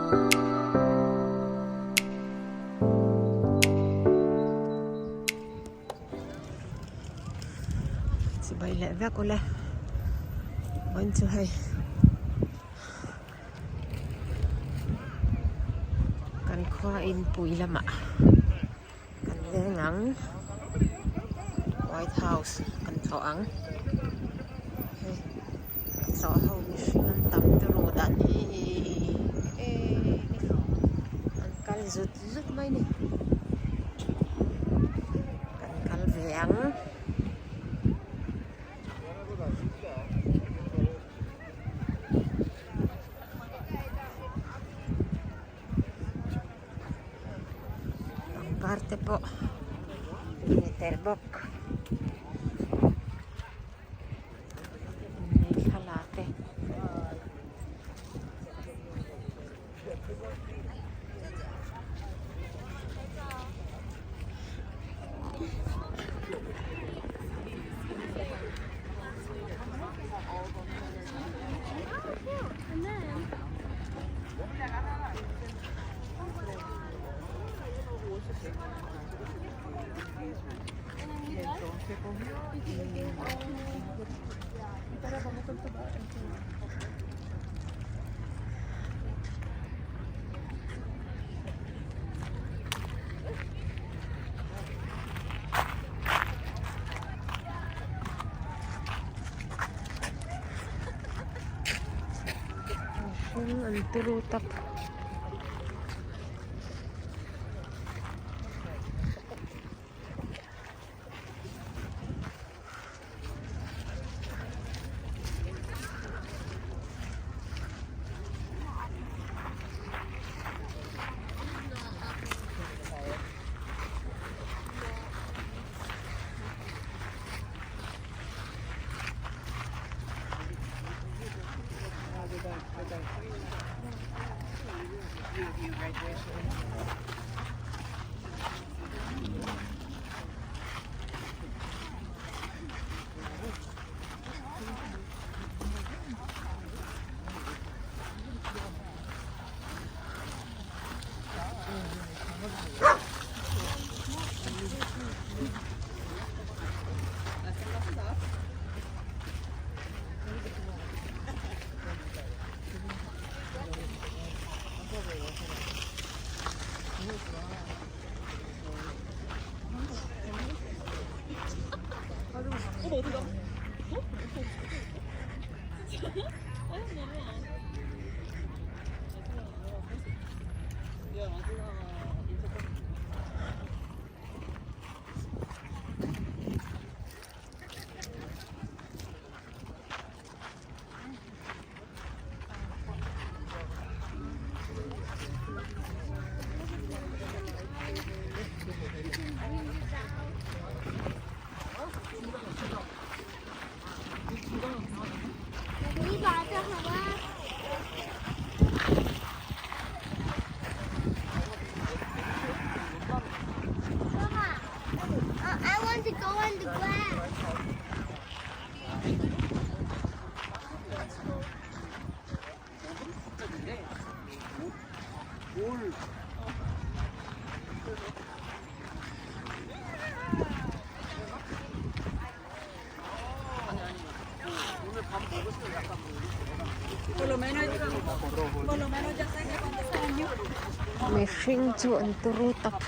Chị bay lại vác cô lên vẫn chưa hay kan khoa in pui lama kan lengang White House kan to ang to ho mission tam tu ro dan an kal zut zut mai ni kan kal veang parte po Meterbok may kalate ang turutak I want to go on the grass. may shing chu ang turutak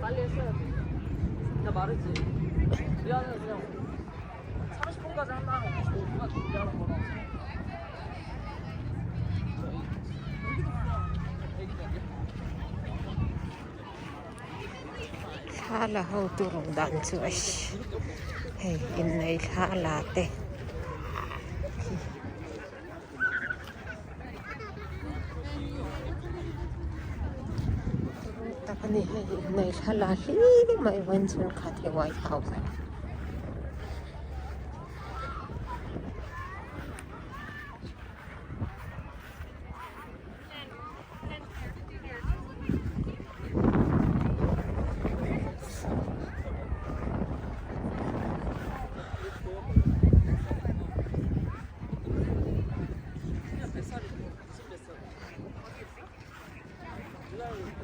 빨리 했어야 돼. 나 말했지. 미안해 그냥 30분까지 한다면 25분만 준비하는 거라. 애기들이야. hala hau turong dan chuai hei in nei hala te takani hei in nei hala hi mai wan chun khat he White House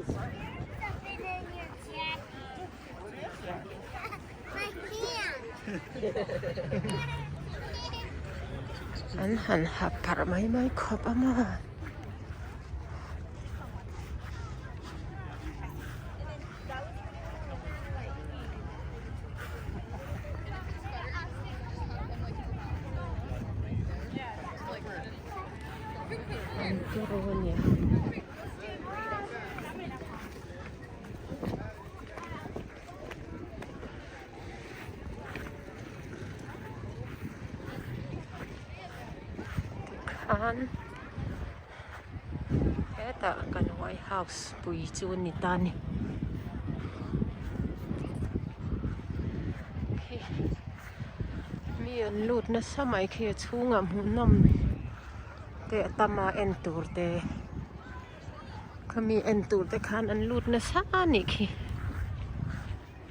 Something in your jacket. My hand. an han hapar mai khop ama an turun ya an eta kan White House pui chu ni tani mi an lut na samai khi chunga hmunam te tama en tur te khami en tur te khan an lut na sa ni khi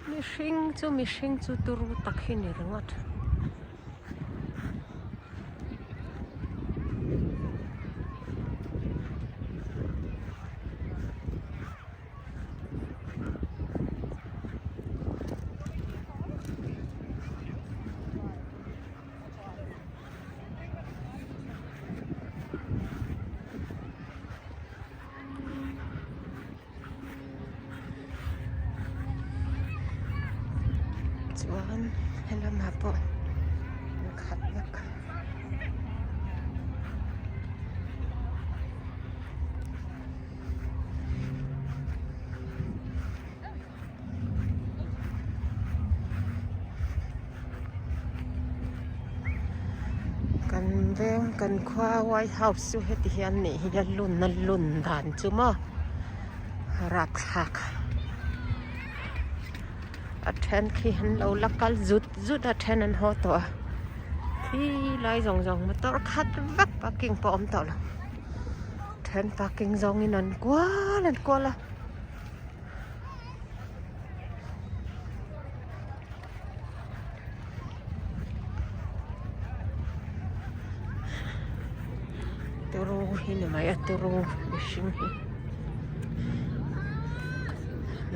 mi hring chu turu takhi ni rangat chuan helam hapo khat yak kan veng kan khwa White House chu heti hian ni hi lun dan chu ma rak khak a then khi han lo lakal zut a then an ho to khi lai zong motor khat vak parking po om to la then parking zong in an kwa la turu hin mai turu mishing hi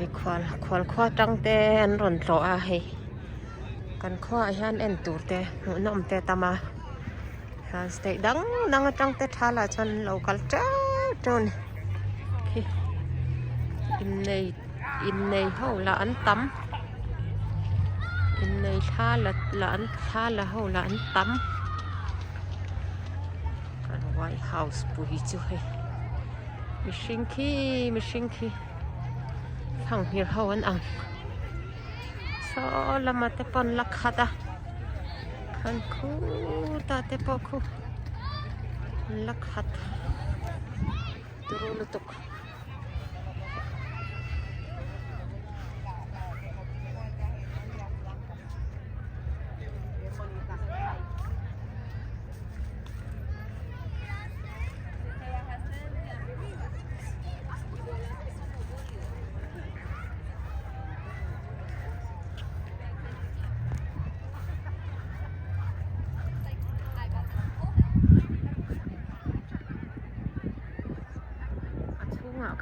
mi khwal khwa tang te an ron tlo a hei kan khwa hian en tur te nom te tama han stay dang atang te thala chan local ton hi in nei ho la an tam in nei thala ho la an tam kan White House pui chu hei mi hring khi thang hir ho an ang so lama te pon lakhata kan khu ta te po khu lakhat turu lutuk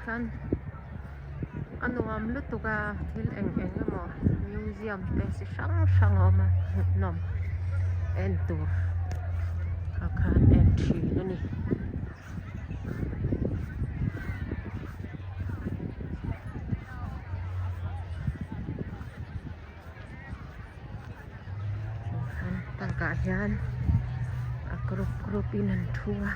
kan anuam lutuka thil eng mo museum te si sang oma nom en tur akhan entry ani tangka hian a group in an thua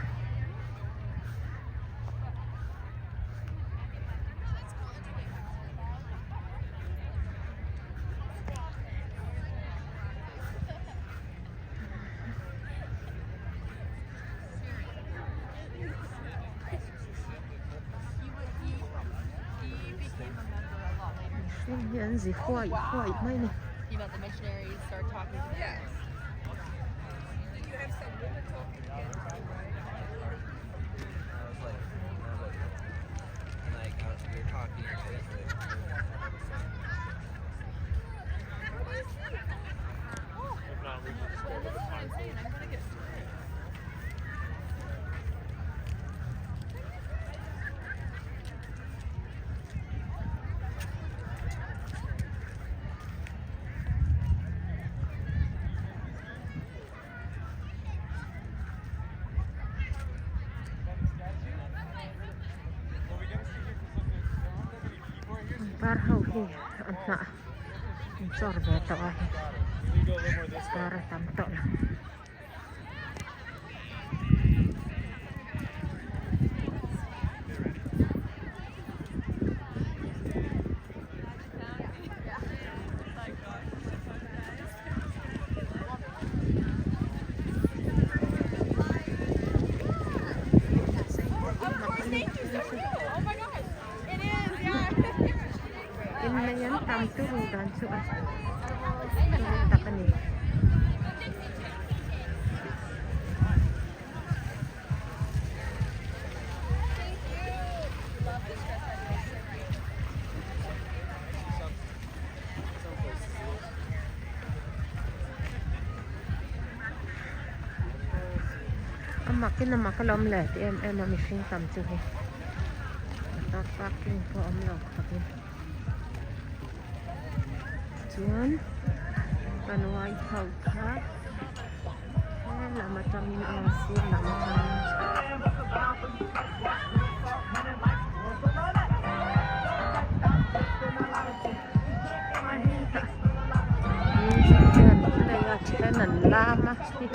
Yan si Huay may ni. You know, the missionaries start talking. Yes. Parhaw hi anna sorbe to ay para tamto lang. Turudan so turunta ka ni. Makin na makalom let em missing tam chu hi. Not parking po amlo kapin. Chuan kan White House ha. Lama tamin asin lama tamin. Lama sih.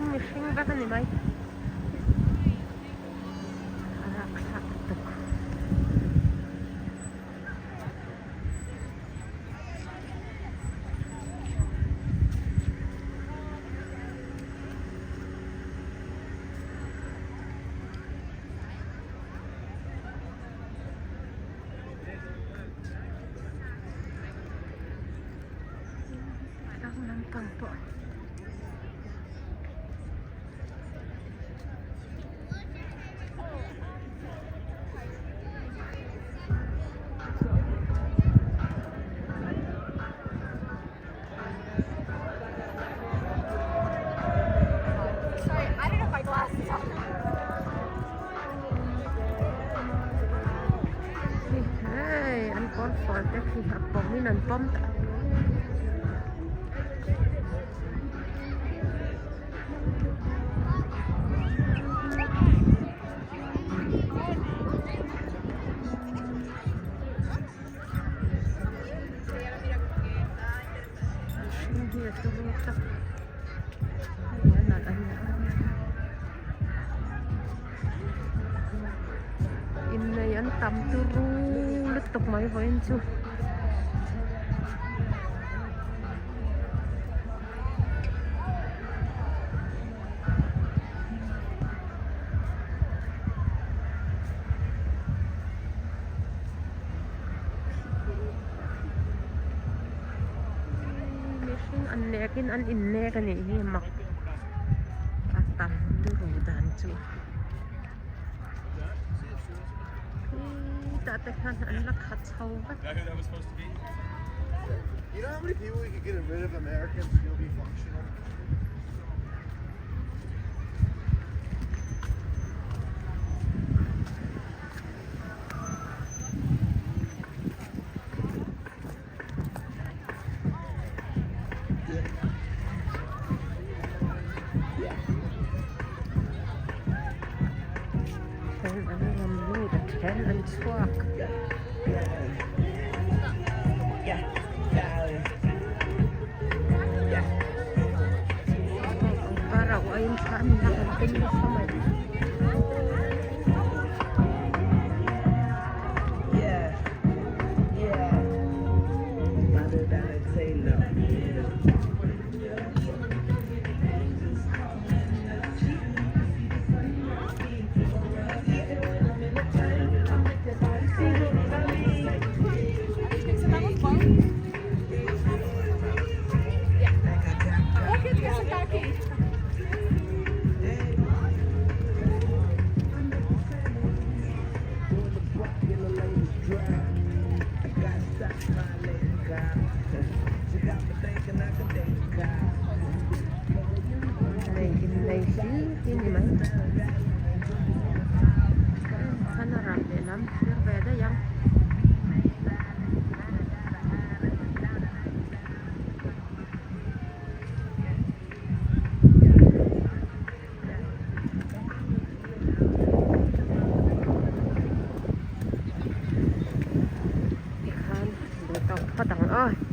Missing ba ni bay? Arak sakto. Nampang po. Hey, uncalled for taxi hapong minan pom ta. Imna yan tam turun letok mai voin chu. Annekin an inne kan ni mak atan turudan chu. Tatekan an lakhat chawat. You know how many people we could get rid of Americans still be functional? And truck. Saan na ang tingin sa may? Yeah, yeah. Mother than say no. Ini man. Sana rame lang. Pero beda yang. Ikan, butang padang. Oh.